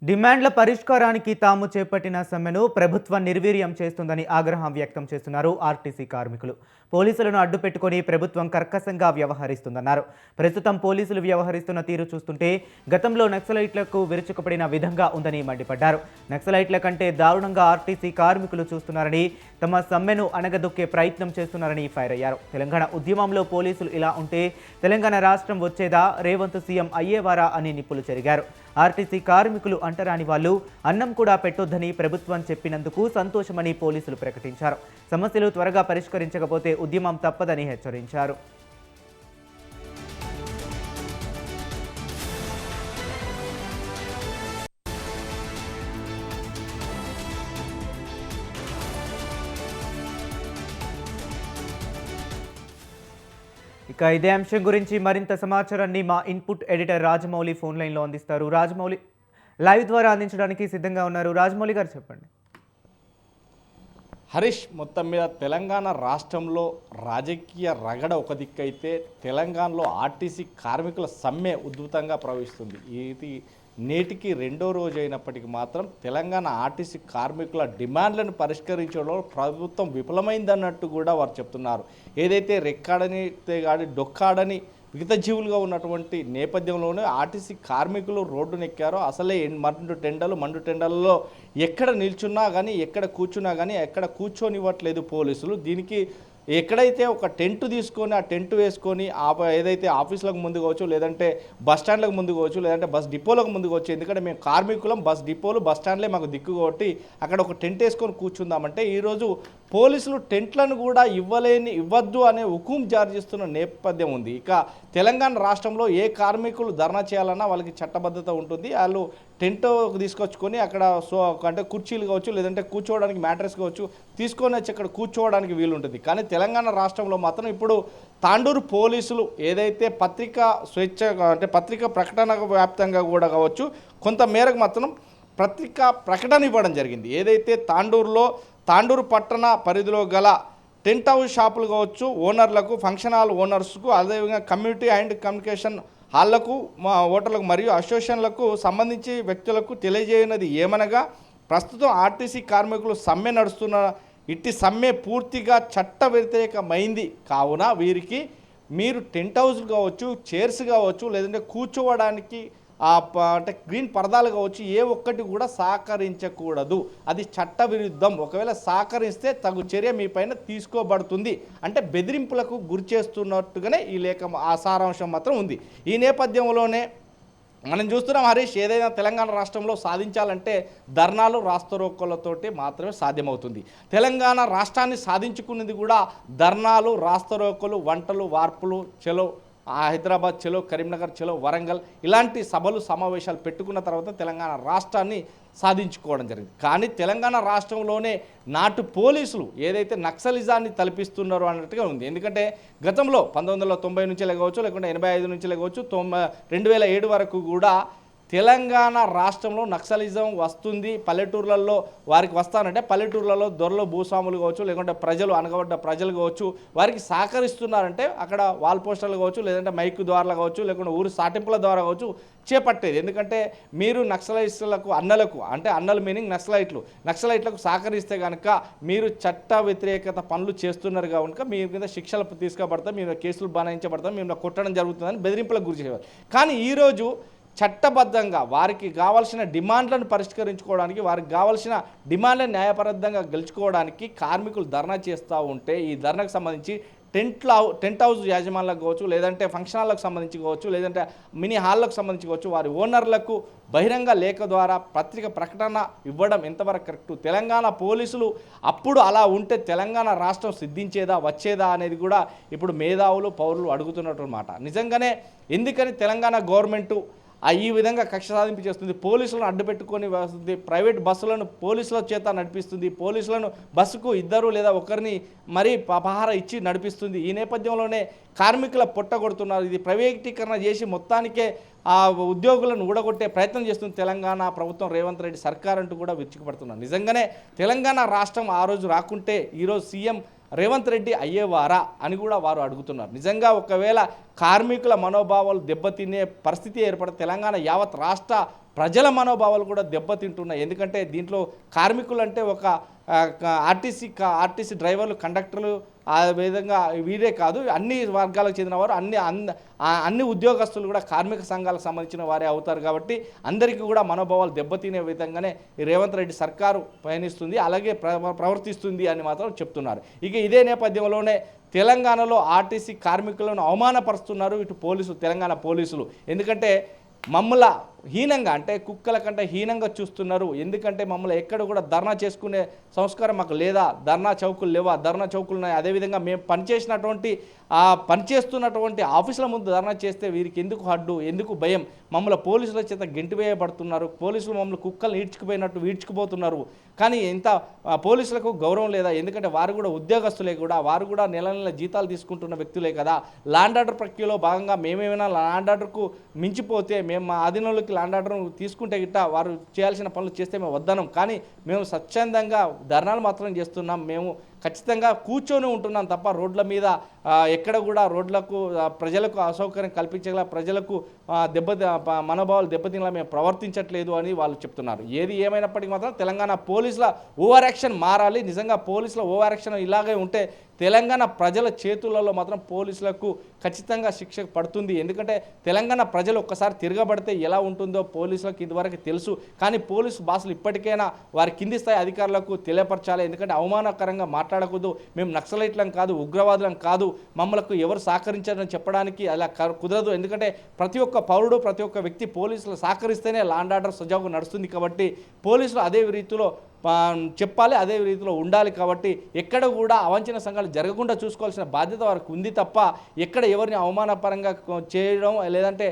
డిమాండ్ల పరిష్కారానికి తాము చేపట్టిన సమ్మెను ప్రభుత్వం నిర్వీర్యం చేస్తుందని ఆగ్రహం వ్యక్తం చేస్తున్నారు ఆర్టీసీ కార్మికులు. పోలీసులను అడ్డుపెట్టుకొని ప్రభుత్వం కర్కశంగా వ్యవహరిస్తుందన్నారు. ప్రస్తుతం పోలీసులు వ్యవహరిస్తున్న తీరు చూస్తుంటే గతంలో నక్సలైట్లకు విరుచుకుపడిన విధంగా ఉందని మండిపడ్డారు. నక్సలైట్ల కంటే దారుణంగా ఆర్టీసీ కార్మికులు చూస్తున్నారని, తమ సమ్మెను అణగదొక్కే ప్రయత్నం చేస్తున్నారని ఫైర్ అయ్యారు. తెలంగాణ ఉద్యమంలో పోలీసులు ఇలా ఉంటే తెలంగాణ రాష్ట్రం వచ్చేదా, రేవంత్ సీఎం అయ్యేవారా అని నిప్పులు చెరిగారు. ఆర్టీసీ కార్మికులు అంటరాని వాళ్ళు అన్నం కూడా పెట్టొద్దని ప్రభుత్వం చెప్పినందుకు సంతోషమని పోలీసులు ప్రకటించారు. సమస్యలు త్వరగా పరిష్కరించకపోతే ఉద్యమం తప్పదని హెచ్చరించారు. ఇక ఇదే అంశం గురించి మరింత సమాచారాన్ని మా ఇన్పుట్ ఎడిటర్ రాజమౌళి ఫోన్ లైన్లో అందిస్తారు. రాజమౌళి లైవ్ ద్వారా అందించడానికి సిద్ధంగా ఉన్నారు. రాజమౌళి గారు చెప్పండి. హరీష్, మొత్తం మీద తెలంగాణ రాష్ట్రంలో రాజకీయ రగడ ఒక దిక్కైతే తెలంగాణలో ఆర్టీసీ కార్మికుల సమ్మె ఉధృతంగా ప్రవహిస్తుంది. ఇది నేటికి రెండో రోజు అయినప్పటికీ మాత్రం తెలంగాణ ఆర్టీసీ కార్మికుల డిమాండ్లను పరిష్కరించడంలో ప్రభుత్వం విఫలమైందన్నట్టు కూడా వారు చెప్తున్నారు. ఏదైతే రెక్కాడని గాడి డొక్కాడని మిగతా జీవులుగా ఉన్నటువంటి నేపథ్యంలోనే ఆర్టీసీ కార్మికులు రోడ్డునెక్కారో అసలే మండు టెండలలో ఎక్కడ నిల్చున్నా కానీ, ఎక్కడ కూర్చున్నా కానీ ఎక్కడ కూర్చొనివ్వట్లేదు పోలీసులు. దీనికి ఎక్కడైతే ఒక టెంట్ తీసుకొని ఆ టెంట్ వేసుకొని ఏదైతే ఆఫీసులకు ముందు కావచ్చు, లేదంటే బస్ స్టాండ్లకు ముందు కావచ్చు, లేదంటే బస్ డిపోలకు ముందు కావచ్చు, ఎందుకంటే మేము కార్మికులం, బస్ డిపోలు బస్ స్టాండ్లే మాకు దిక్కు కాబట్టి అక్కడ ఒక టెంట్ వేసుకొని కూర్చుందామంటే ఈరోజు పోలీసులు టెంట్లను కూడా ఇవ్వద్దు అనే హుకుం జారీ చేస్తున్న నేపథ్యం ఉంది. ఇక తెలంగాణ రాష్ట్రంలో ఏ కార్మికులు ధర్నా చేయాలన్నా వాళ్ళకి చట్టబద్ధత ఉంటుంది. వాళ్ళు టెంట్ తీసుకొచ్చుకొని అక్కడ అంటే కుర్చీలు కావచ్చు, లేదంటే కూర్చోవడానికి మ్యాట్రెస్ కావచ్చు తీసుకొని వచ్చి అక్కడ కూర్చోవడానికి వీలుంటుంది. కానీ తెలంగాణ రాష్ట్రంలో మాత్రం ఇప్పుడు తాండూరు పోలీసులు ఏదైతే పత్రికా స్వేచ్ఛ అంటే పత్రికా ప్రకటన వ్యాప్తంగా కూడా కావచ్చు కొంత మేరకు మాత్రం పత్రికా ప్రకటన ఇవ్వడం జరిగింది. ఏదైతే తాండూరు పట్టణ పరిధిలో గల టెంట్ హౌస్ షాపులు కావచ్చు ఓనర్లకు, ఫంక్షన్ హాల్ ఓనర్స్కు, అదేవిధంగా కమ్యూనిటీ అండ్ కమ్యూనికేషన్ హాళ్లకు, ఓటర్లకు మరియు అసోసియేషన్లకు సంబంధించి వ్యక్తులకు తెలియజేయనది ఏమనగా ప్రస్తుతం ఆర్టీసీ కార్మికులు సమ్మె నడుస్తున్న ఇట్టి సమ్మె పూర్తిగా చట్ట వ్యతిరేకమైంది. కావున వీరికి మీరు టెంట్ హౌస్లు కావచ్చు, చైర్స్ కావచ్చు, లేదంటే కూర్చోవడానికి అంటే గ్రీన్ పరదాలు కావచ్చు ఏ ఒక్కటి కూడా సహకరించకూడదు. అది చట్ట విరుద్ధం. ఒకవేళ సహకరిస్తే తగు చర్య మీ పైన తీసుకోబడుతుంది అంటే బెదిరింపులకు గురి చేస్తున్నట్టుగానే ఈ లేఖ ఆ సారాంశం మాత్రం ఉంది. ఈ నేపథ్యంలోనే మనం చూస్తున్నాం హరీష్, ఏదైనా తెలంగాణ రాష్ట్రంలో సాధించాలంటే ధర్నాలు, రాస్తారోకోలతోటి మాత్రమే సాధ్యమవుతుంది. తెలంగాణ రాష్ట్రాన్ని సాధించుకున్నది కూడా ధర్నాలు, రాస్తారోకోలు, వంటలు, వార్పులు, చలో హైదరాబాద్ చలో, కరీంనగర్ చలో, వరంగల్ ఇలాంటి సభలు సమావేశాలు పెట్టుకున్న తర్వాత తెలంగాణ రాష్ట్రాన్ని సాధించుకోవడం జరిగింది. కానీ తెలంగాణ రాష్ట్రంలోనే నాటు పోలీసులు ఏదైతే నక్సలిజాన్ని తలపిస్తున్నారో అన్నట్టుగా ఉంది. ఎందుకంటే గతంలో 1990 నుంచి కావచ్చు, లేకుంటే 85 నుంచి కావచ్చు, 2007 వరకు కూడా తెలంగాణ రాష్ట్రంలో నక్సలిజం వస్తుంది. పల్లెటూర్లలో వారికి వస్తానంటే పల్లెటూర్లలో దొరలు, భూస్వాములు కావచ్చు, లేకుంటే ప్రజలు, అనగబడ్డ ప్రజలు కావచ్చు వారికి సహకరిస్తున్నారంటే అక్కడ వాల్ పోస్టర్లు కావచ్చు, లేదంటే మైకు ద్వారా కావచ్చు, లేకుంటే ఊరు సాటింపుల ద్వారా కావచ్చు చేపట్టేది. ఎందుకంటే మీరు నక్సలైట్లకు అంటే అన్నలు మీనింగ్ నక్సలైట్లకు సహకరిస్తే కనుక మీరు చట్ట వ్యతిరేకత పనులు చేస్తున్నారు కనుక మీ మీద శిక్షలు తీసుకోబడతాం, మీ మీద కేసులు బనాయించబడతాం, మేము కొట్టడం జరుగుతుందని బెదిరింపులకు గురి చేయాలి. కానీ ఈరోజు చట్టబద్ధంగా వారికి కావాల్సిన డిమాండ్లను పరిష్కరించుకోవడానికి, వారికి కావాల్సిన డిమాండ్లను న్యాయబద్ధంగా గెలుచుకోవడానికి కార్మికులు ధర్నా చేస్తూ ఉంటే ఈ ధర్నాకు సంబంధించి టెంట్ హౌస్ యాజమాన్లకు కావచ్చు, లేదంటే ఫంక్షన్ హాల్లకు సంబంధించి కావచ్చు, లేదంటే మినీ హాల్లకు సంబంధించి కావచ్చు వారి ఓనర్లకు బహిరంగ లేఖ ద్వారా పత్రిక ప్రకటన ఇవ్వడం ఎంతవరకు కరెక్టు? తెలంగాణ పోలీసులు అప్పుడు అలా ఉంటే తెలంగాణ రాష్ట్రం సిద్ధించేదా, వచ్చేదా అనేది కూడా ఇప్పుడు మేధావులు, పౌరులు అడుగుతున్నమాట. నిజంగానే ఎందుకని తెలంగాణ గవర్నమెంటు ఈ విధంగా కక్ష సాధింపు చేస్తుంది? పోలీసులను అడ్డుపెట్టుకొని వస్తుంది, ప్రైవేట్ బస్సులను పోలీసుల చేత నడిపిస్తుంది, పోలీసులను బస్సుకు ఇద్దరు లేదా ఒకరిని మరీ పహారా ఇచ్చి నడిపిస్తుంది. ఈ నేపథ్యంలోనే కార్మికుల పొట్టగొడుతున్నారు. ఇది ప్రైవేటీకరణ చేసి మొత్తానికే ఆ ఉద్యోగులను ఊడగొట్టే ప్రయత్నం చేస్తుంది తెలంగాణ ప్రభుత్వం, రేవంత్ రెడ్డి సర్కార్ అంటూ కూడా విరుచుకుపడుతున్నారు. నిజంగానే తెలంగాణ రాష్ట్రం ఆ రోజు రాకుంటే ఈరోజు సీఎం రేవంత్ రెడ్డి అయ్యేవారా అని కూడా వారు అడుగుతున్నారు. నిజంగా ఒకవేళ కార్మికుల మనోభావాలు దెబ్బతినే పరిస్థితి ఏర్పడే తెలంగాణ యావత్ రాష్ట్ర ప్రజల మనోభావాలు కూడా దెబ్బతింటున్నాయి. ఎందుకంటే దీంట్లో కార్మికులు అంటే ఒక ఆర్టీసీ డ్రైవర్లు, కండక్టర్లు, ఆ విధంగా వీరే కాదు, అన్ని వర్గాలకు చెందిన వారు, అన్ని ఉద్యోగస్తులు కూడా కార్మిక సంఘాలకు సంబంధించిన వారే అవుతారు. కాబట్టి అందరికీ కూడా మనోభావాలు దెబ్బతినే విధంగానే ఈ రేవంత్ రెడ్డి సర్కారు పయనిస్తుంది, అలాగే ప్రవర్తిస్తుంది అని మాత్రం చెప్తున్నారు. ఇక ఇదే నేపథ్యంలోనే తెలంగాణలో ఆర్టీసీ కార్మికులను అవమానపరుస్తున్నారు ఇటు పోలీసులు, తెలంగాణ పోలీసులు. ఎందుకంటే మమ్మల్ని హీనంగా, అంటే కుక్కల కంటే హీనంగా చూస్తున్నారు. ఎందుకంటే మమ్మల్ని ఎక్కడ కూడా ధర్నా చేసుకునే సంస్కారం మాకు లేదా, ధర్నా చౌకులు లేవా, ధర్నా చౌకులు ఉన్నాయి. అదేవిధంగా మేము పనిచేస్తున్నటువంటి ఆఫీసుల ముందు ధర్నా చేస్తే వీరికి ఎందుకు హడ్డు, ఎందుకు భయం, మమ్మల్ని పోలీసుల చేత గెంటివేయబడుతున్నారు, పోలీసులు మమ్మల్ని కుక్కలు ఈడ్చుకుపోతున్నారు. కానీ పోలీసులకు గౌరవం లేదా? ఎందుకంటే వారు కూడా ఉద్యోగస్తులే, వారు కూడా నెల నెల జీతాలు తీసుకుంటున్న వ్యక్తులే కదా. ల్యాండ్ ఆర్డర్ ప్రక్రియలో భాగంగా మేమేమైనా ల్యాండ్ ఆర్డర్కు మించిపోతే, మేము మా ఆధీనంలోకి ల్యాండ్ ఆర్డర్ను తీసుకుంటే గిట్ట వారు చేయాల్సిన పనులు చేస్తే మేము వద్దనం. కానీ మేము స్వచ్ఛందంగా ధర్నాలు మాత్రం చేస్తున్నాం. మేము ఖచ్చితంగా కూర్చొని ఉంటున్నాం తప్ప రోడ్ల మీద ఎక్కడ కూడా రోడ్లకు ప్రజలకు అసౌకర్యం కల్పించేలా, ప్రజలకు మనోభావాలు దెబ్బతినేలా మేము ప్రవర్తించట్లేదు అని వాళ్ళు చెప్తున్నారు. ఏది ఏమైనప్పటికీ మాత్రం తెలంగాణ పోలీసుల ఓవర్ యాక్షన్ మారాలి. నిజంగా పోలీసుల ఓవర్ యాక్షన్ ఇలాగే ఉంటే తెలంగాణ ప్రజల చేతులలో మాత్రం పోలీసులకు ఖచ్చితంగా శిక్ష పడుతుంది. ఎందుకంటే తెలంగాణ ప్రజలు ఒక్కసారి తిరగబడితే ఎలా ఉంటుందో పోలీసులకు ఇదివరకు తెలుసు. కానీ పోలీసు బాసులు ఇప్పటికైనా వారి కింది స్థాయి అధికారులకు తెలియపరచాలి. ఎందుకంటే అవమానకరంగా మాట్లాడకూడదు, మేము నక్సలైట్లం కాదు, ఉగ్రవాదులం కాదు, మమ్మల్ని ఎవరు సహకరించారని చెప్పడానికి అలా కుదరదు. ఎందుకంటే ప్రతి ఒక్క పౌరుడు, ప్రతి ఒక్క వ్యక్తి పోలీసులు సహకరిస్తేనే ల్యాండ్ ఆర్డర్ సజావుగా నడుస్తుంది. కాబట్టి పోలీసులు అదే రీతిలో చెప్పాలి, అదే రీతిలో ఉండాలి. కాబట్టి ఎక్కడ కూడా అవంచన సంఘాలు జరగకుండా చూసుకోవాల్సిన బాధ్యత వారికి ఉంది తప్ప ఎక్కడ ఎవరిని అవమానపరంగా చేయడం, లేదంటే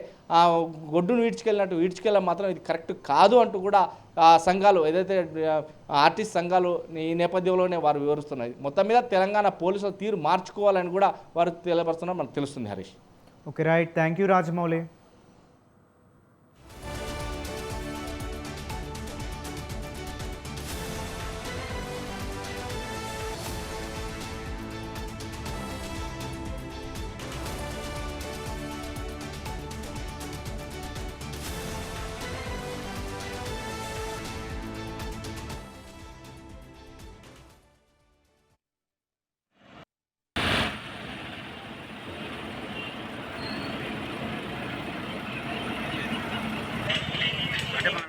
గొడ్డును ఈడ్చుకెళ్ళడం మాత్రం ఇది కరెక్ట్ కాదు అంటూ కూడా సంఘాలు, ఏదైతే ఆర్టిస్ట్ సంఘాలు ఈ నేపథ్యంలోనే వారు వివరిస్తున్నాయి. మొత్తం మీద తెలంగాణ పోలీసుల తీరు మార్చుకోవాలని కూడా వారు తెలియపరుస్తున్నారు, మనకు తెలుస్తుంది. Harish. Okay, right. Thank you Rajamouli.